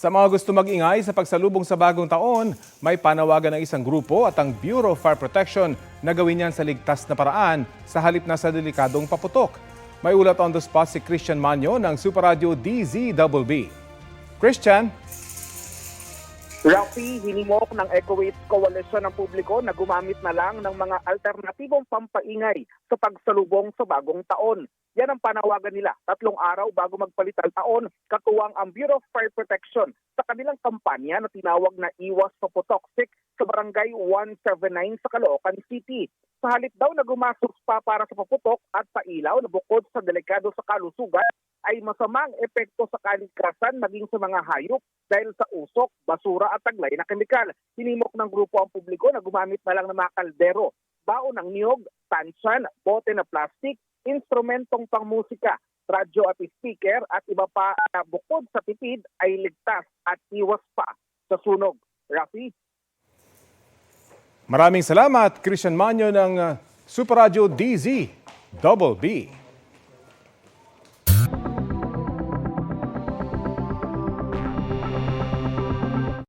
Sa mga gusto mag-ingay sa pagsalubong sa bagong taon, may panawagan ng isang grupo at ang Bureau of Fire Protection na gawin yan sa ligtas na paraan sa halip na sa delikadong paputok. May ulat on the spot si Christian Manyo ng Super Radio DZBB. Christian? Rafi, hinimok ng EcoWaste Coalition ng publiko na gumamit na lang ng mga alternatibong pampaingay sa pagsalubong sa bagong taon. Yan ang panawagan nila 3 araw bago magpalit ang taon, katuwang ang Bureau of Fire Protection sa kanilang kampanya na tinawag na Iwas Paputoxic sa Barangay 179 sa Caloocan City. Sa halip daw na gumastos pa para sa paputok at sa ilaw na bukod sa delikado sa kalusugan, ay masamang epekto sa kalikasan maging sa mga hayop dahil sa usok, basura at taglay na kemikal. Hinimok ng grupo ang publiko na gumamit na lang ng mga kaldero, baon ng niyog, tansyan, bote na plastik, instrumentong pangmusika, radyo at speaker at iba pa na bukod sa tipid ay ligtas at iwas pa sa sunog. Rafi? Maraming salamat, Christian Manyo ng Super Radio DZBB.